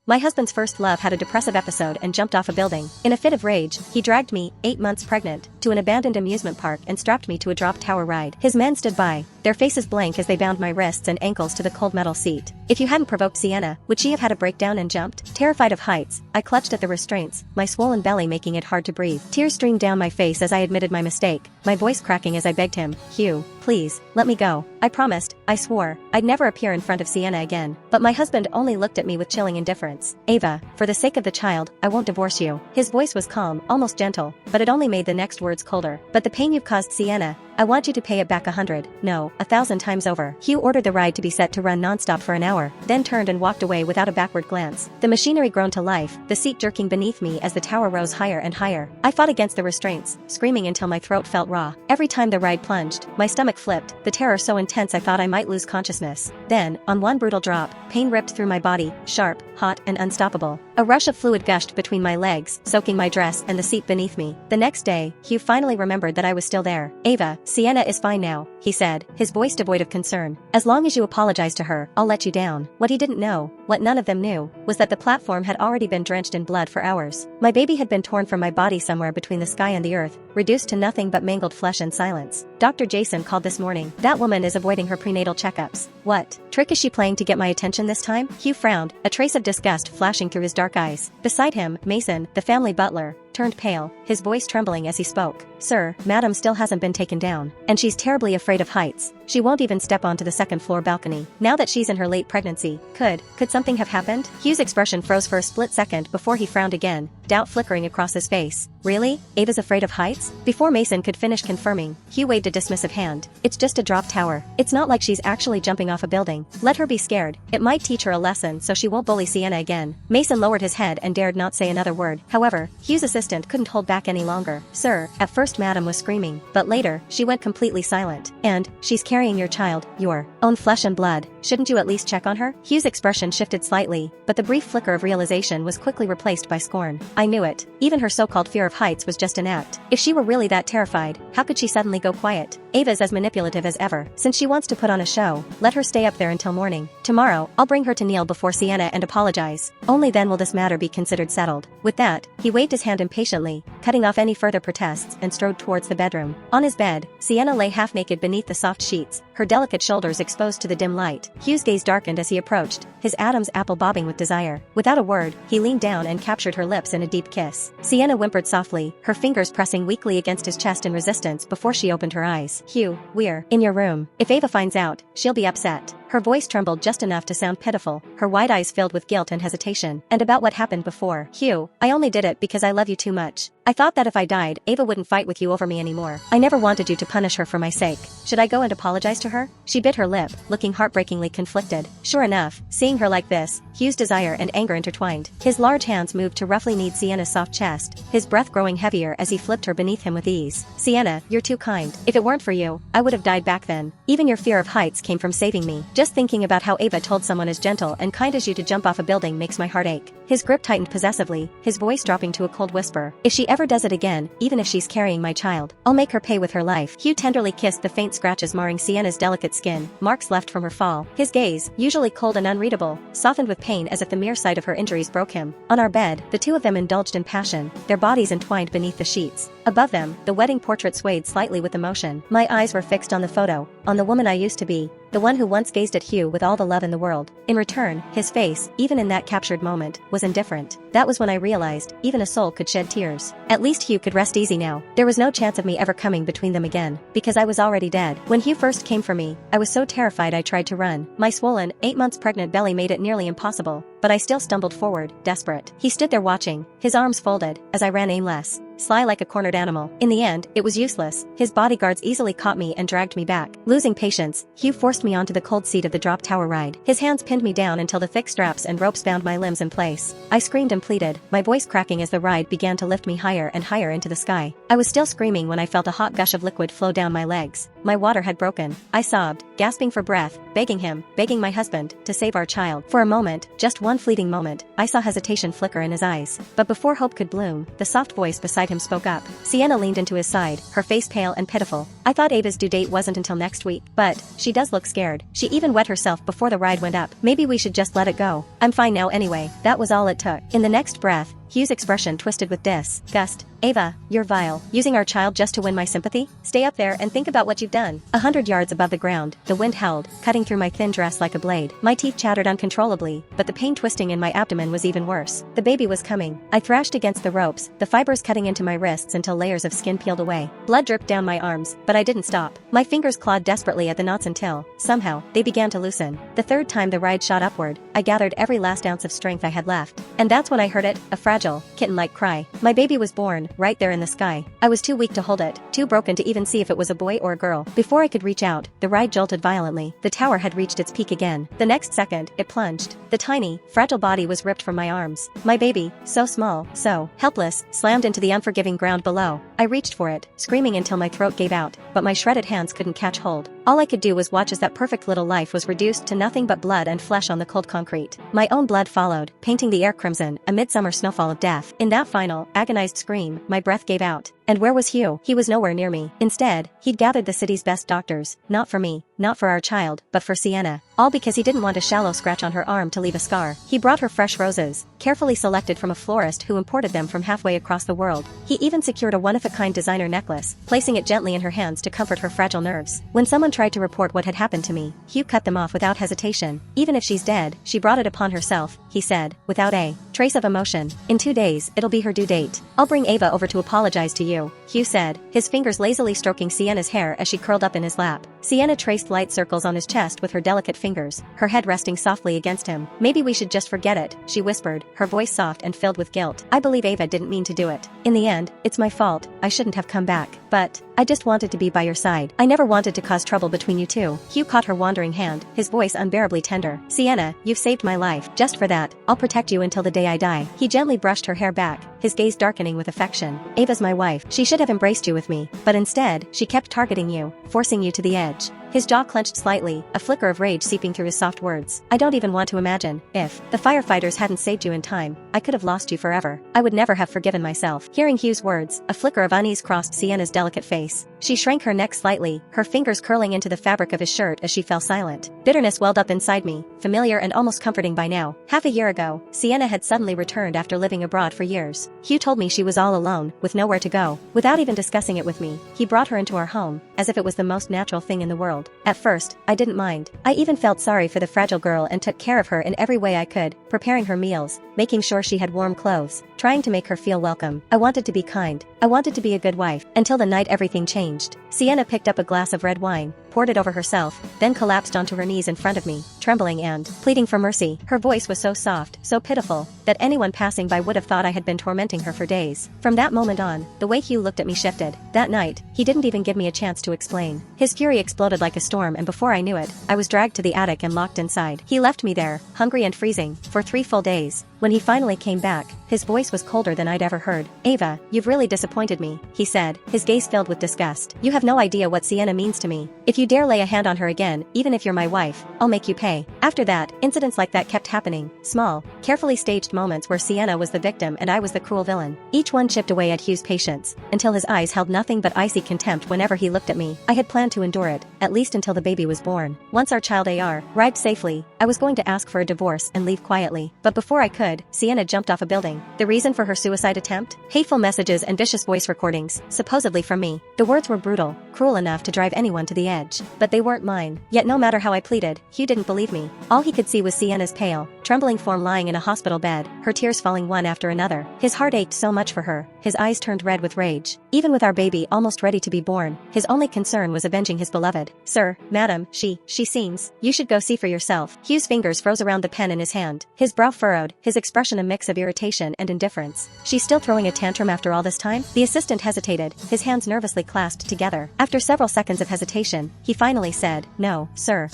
My husband's first love had a depressive episode and jumped off a building. In a fit of rage, he dragged me, 8 months pregnant, to an abandoned amusement park and strapped me to a drop tower ride. His men stood by, their faces blank as they bound my wrists and ankles to the cold metal seat. If you hadn't provoked Sienna, would she have had a breakdown and jumped? Terrified of heights, I clutched at the restraints, my swollen belly making it hard to breathe. Tears streamed down my face as I admitted my mistake, my voice cracking as I begged him, "Hugh, please, let me go." I promised, I swore, I'd never appear in front of Sienna again. But my husband only looked at me with chilling indifference. "Ava, for the sake of the child, I won't divorce you." His voice was calm, almost gentle, but it only made the next words colder. "But the pain you've caused Sienna, I want you to pay it back 100, no, 1,000 times over." Hugh ordered the ride to be set to run nonstop for an hour, then turned and walked away without a backward glance. The machinery groaned to life, the seat jerking beneath me as the tower rose higher and higher. I fought against the restraints, screaming until my throat felt raw. Every time the ride plunged, my stomach flipped, the terror so intense I thought I might lose consciousness. Then, on one brutal drop, pain ripped through my body, sharp, hot, and unstoppable. A rush of fluid gushed between my legs, soaking my dress and the seat beneath me. The next day, Hugh finally remembered that I was still there. "Ava, Sienna is fine now," he said, his voice devoid of concern. "As long as you apologize to her, I'll let you down." What he didn't know, what none of them knew, was that the platform had already been drenched in blood for hours. My baby had been torn from my body somewhere between the sky and the earth, reduced to nothing but mangled flesh and silence. Dr. Jason called this morning. "That woman is avoiding her prenatal checkups." "What trick is she playing to get my attention this time?" Hugh frowned, a trace of disgust flashing through his dark eyes. Beside him, Mason, the family butler, turned pale, his voice trembling as he spoke. "Sir, Madam still hasn't been taken down. And she's terribly afraid of heights. She won't even step onto the second-floor balcony. Now that she's in her late pregnancy, could something have happened?" Hugh's expression froze for a split second before he frowned again, doubt flickering across his face. "Really? Ava's afraid of heights?" Before Mason could finish confirming, Hugh waved a dismissive hand. "It's just a drop tower. It's not like she's actually jumping off a building. Let her be scared. It might teach her a lesson so she won't bully Sienna again." Mason lowered his head and dared not say another word. However, Hugh's assistant couldn't hold back any longer. "Sir, at first Madam was screaming, but later, she went completely silent. And, she's carrying your child, your own flesh and blood. Shouldn't you at least check on her?" Hugh's expression shifted slightly, but the brief flicker of realization was quickly replaced by scorn. "I knew it. Even her so-called fear of heights was just an act. If she were really that terrified, how could she suddenly go quiet? Ava's as manipulative as ever. Since she wants to put on a show, let her stay up there until morning. Tomorrow, I'll bring her to kneel before Sienna and apologize. Only then will this matter be considered settled." With that, he waved his hand impatiently, cutting off any further protests, and strode towards the bedroom. On his bed, Sienna lay half-naked beneath the soft sheets, her delicate shoulders exposed to the dim light. Hugh's gaze darkened as he approached, his Adam's apple bobbing with desire. Without a word, he leaned down and captured her lips in a deep kiss. Sienna whimpered softly, her fingers pressing weakly against his chest in resistance before she opened her eyes. "Hugh, we're in your room. If Ava finds out, she'll be upset." Her voice trembled just enough to sound pitiful, her wide eyes filled with guilt and hesitation. "And about what happened before. Hugh, I only did it because I love you too much. I thought that if I died, Ava wouldn't fight with you over me anymore. I never wanted you to punish her for my sake. Should I go and apologize to her?" She bit her lip, looking heartbreakingly conflicted. Sure enough, seeing her like this, Hugh's desire and anger intertwined. His large hands moved to roughly knead Sienna's soft chest, his breath growing heavier as he flipped her beneath him with ease. "Sienna, you're too kind. If it weren't for you, I would have died back then. Even your fear of heights came from saving me. Just thinking about how Ava told someone as gentle and kind as you to jump off a building makes my heart ache." His grip tightened possessively, his voice dropping to a cold whisper. "If she ever does it again, even if she's carrying my child, I'll make her pay with her life." Hugh tenderly kissed the faint scratches marring Sienna's delicate skin, marks left from her fall. His gaze, usually cold and unreadable, softened with pain as if the mere sight of her injuries broke him. On our bed, the two of them indulged in passion, their bodies entwined beneath the sheets. Above them, the wedding portrait swayed slightly with emotion. My eyes were fixed on the photo, on the woman I used to be, the one who once gazed at Hugh with all the love in the world. In return, his face, even in that captured moment, was indifferent. That was when I realized, even a soul could shed tears. At least Hugh could rest easy now. There was no chance of me ever coming between them again, because I was already dead. When Hugh first came for me, I was so terrified I tried to run. My swollen, 8 months pregnant belly made it nearly impossible, but I still stumbled forward, desperate. He stood there watching, his arms folded, as I ran aimless, sly like a cornered animal. In the end, it was useless. His bodyguards easily caught me and dragged me back. Losing patience, Hugh forced me onto the cold seat of the drop tower ride. His hands pinned me down until the thick straps and ropes bound my limbs in place. I screamed and pleaded, my voice cracking as the ride began to lift me higher and higher into the sky. I was still screaming when I felt a hot gush of liquid flow down my legs. My water had broken. I sobbed, gasping for breath, begging my husband, to save our child. For a moment, just one fleeting moment, I saw hesitation flicker in his eyes. But before hope could bloom, the soft voice beside him spoke up. Sienna leaned into his side, her face pale and pitiful. I thought Ava's due date wasn't until next week, but she does look scared. She even wet herself before the ride went up. Maybe we should just let it go. I'm fine now anyway. That was all it took. In the next breath, Hugh's expression twisted with disgust. Ava, you're vile. Using our child just to win my sympathy? Stay up there and think about what you've done. 100 yards above the ground, the wind howled, cutting through my thin dress like a blade. My teeth chattered uncontrollably, but the pain twisting in my abdomen was even worse. The baby was coming. I thrashed against the ropes, the fibers cutting into my wrists until layers of skin peeled away. Blood dripped down my arms, but I didn't stop. My fingers clawed desperately at the knots until, somehow, they began to loosen. The third time the ride shot upward, I gathered every last ounce of strength I had left. And that's when I heard it, a fragile, kitten-like cry. My baby was born, right there in the sky. I was too weak to hold it, too broken to even see if it was a boy or a girl. Before I could reach out, the ride jolted violently. The tower had reached its peak again. The next second, it plunged. The tiny, fragile body was ripped from my arms. My baby, so small, so helpless, slammed into the unforgiving ground below. I reached for it, screaming until my throat gave out, but my shredded hands couldn't catch hold. All I could do was watch as that perfect little life was reduced to nothing but blood and flesh on the cold concrete. My own blood followed, painting the air crimson, a midsummer snowfall of death. In that final, agonized scream, my breath gave out. And where was Hugh? He was nowhere near me. Instead, he'd gathered the city's best doctors, not for me, not for our child, but for Sienna. All because he didn't want a shallow scratch on her arm to leave a scar. He brought her fresh roses, carefully selected from a florist who imported them from halfway across the world. He even secured a one-of-a-kind designer necklace, placing it gently in her hands to comfort her fragile nerves. When someone tried to report what had happened to me, Hugh cut them off without hesitation. Even if she's dead, she brought it upon herself, he said, without a trace of emotion. In 2 days, it'll be her due date. I'll bring Ava over to apologize to you, Hugh said, his fingers lazily stroking Sienna's hair as she curled up in his lap. Sienna traced light circles on his chest with her delicate fingers, her head resting softly against him. Maybe we should just forget it, she whispered, her voice soft and filled with guilt. I believe Ava didn't mean to do it. In the end, it's my fault. I shouldn't have come back. But I just wanted to be by your side. I never wanted to cause trouble between you two. Hugh caught her wandering hand, his voice unbearably tender. Sienna, you've saved my life. Just for that, I'll protect you until the day I die. He gently brushed her hair back, his gaze darkening with affection. Ava's my wife. She should have embraced you with me. But instead, she kept targeting you, forcing you to the edge. His jaw clenched slightly, a flicker of rage seeping through his soft words. I don't even want to imagine, if the firefighters hadn't saved you in time, I could have lost you forever. I would never have forgiven myself. Hearing Hugh's words, a flicker of unease crossed Sienna's delicate face. She shrank her neck slightly, her fingers curling into the fabric of his shirt as she fell silent. Bitterness welled up inside me, familiar and almost comforting by now. Half a year ago, Sienna had suddenly returned after living abroad for years. Hugh told me she was all alone, with nowhere to go. Without even discussing it with me, he brought her into our home, as if it was the most natural thing in the world. At first, I didn't mind. I even felt sorry for the fragile girl and took care of her in every way I could, preparing her meals, making sure she had warm clothes, trying to make her feel welcome. I wanted to be kind. I wanted to be a good wife, until the night everything changed. Sienna picked up a glass of red wine, poured it over herself, then collapsed onto her knees in front of me, trembling and pleading for mercy. Her voice was so soft, so pitiful, that anyone passing by would have thought I had been tormenting her for days. From that moment on, the way Hugh looked at me shifted. That night, he didn't even give me a chance to explain. His fury exploded like a storm, and before I knew it, I was dragged to the attic and locked inside. He left me there, hungry and freezing, for 3 full days. When he finally came back, his voice was colder than I'd ever heard. Ava, you've really disappointed me, he said, his gaze filled with disgust. You have no idea what Sienna means to me. If you dare lay a hand on her again, even if you're my wife, I'll make you pay. After that, incidents like that kept happening. Small, carefully staged moments where Sienna was the victim and I was the cruel villain. Each one chipped away at Hugh's patience, until his eyes held nothing but icy contempt whenever he looked at me. I had planned to endure it, at least until the baby was born. Once our child arrived safely, I was going to ask for a divorce and leave quietly. But before I could, Sienna jumped off a building. The reason for her suicide attempt? Hateful messages and vicious voice recordings, supposedly from me. The words were brutal, cruel enough to drive anyone to the edge. But they weren't mine. Yet no matter how I pleaded, Hugh didn't believe me. All he could see was Sienna's pale, trembling form lying in a hospital bed, her tears falling one after another. His heart ached so much for her, his eyes turned red with rage. Even with our baby almost ready to be born, his only concern was avenging his beloved. Sir, madam, she seems. You should go see for yourself. Hugh's fingers froze around the pen in his hand. His brow furrowed, his expression a mix of irritation and indifference. She's still throwing a tantrum after all this time? The assistant hesitated, his hands nervously clasped together. After several seconds of hesitation, he finally said, No, sir,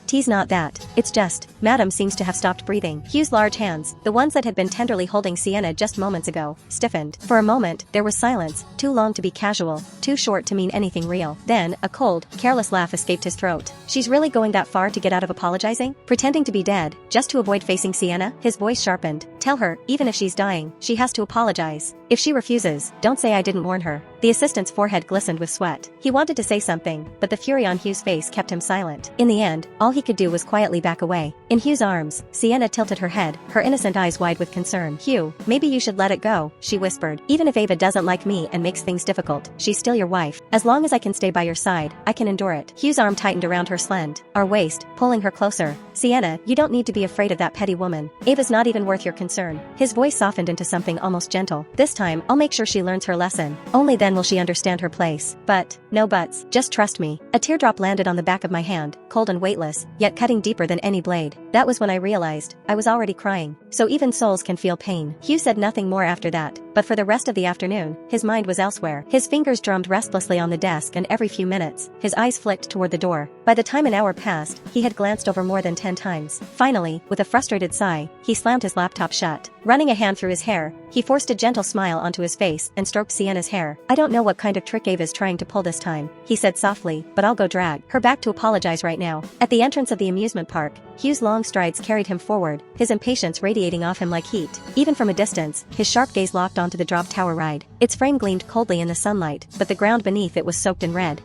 T's not that. It's just, madam seems to have stopped breathing. breathing. Hugh's large hands, the ones that had been tenderly holding Sienna just moments ago, stiffened. For a moment, there was silence, too long to be casual, too short to mean anything real. Then, a cold, careless laugh escaped his throat. She's really going that far to get out of apologizing? Pretending to be dead, just to avoid facing Sienna? His voice sharpened. Tell her, even if she's dying, she has to apologize. If she refuses, don't say I didn't warn her. The assistant's forehead glistened with sweat. He wanted to say something, but the fury on Hugh's face kept him silent. In the end, all he could do was quietly back away. In Hugh's arms, Sienna tilted her head, her innocent eyes wide with concern. Hugh, maybe you should let it go, she whispered. Even if Ava doesn't like me and makes things difficult, she's still your wife. As long as I can stay by your side, I can endure it. Hugh's arm tightened around her our waist, pulling her closer. Sienna, you don't need to be afraid of that petty woman. Ava's not even worth your concern. His voice softened into something almost gentle. This time, I'll make sure she learns her lesson. Only then will she understand her place. But, no buts, just trust me. A teardrop landed on the back of my hand, cold and weightless, yet cutting deeper than any blade. That was when I realized, I was already crying. So even souls can feel pain. Hugh said nothing more after that, but for the rest of the afternoon, his mind was elsewhere. His fingers drummed restlessly on the desk, and every few minutes, his eyes flicked toward the door. By the time an hour passed, he had glanced over more than 10 times. Finally, with a frustrated sigh, he slammed his laptop shut. Running a hand through his hair, he forced a gentle smile onto his face and stroked Sienna's hair. I don't know what kind of trick Ava's trying to pull this time, he said softly, but I'll go drag her back to apologize right now. At the entrance of the amusement park, Hugh's long strides carried him forward, his impatience radiating off him like heat. Even from a distance, his sharp gaze locked onto the drop tower ride. Its frame gleamed coldly in the sunlight, but the ground beneath it was soaked in red.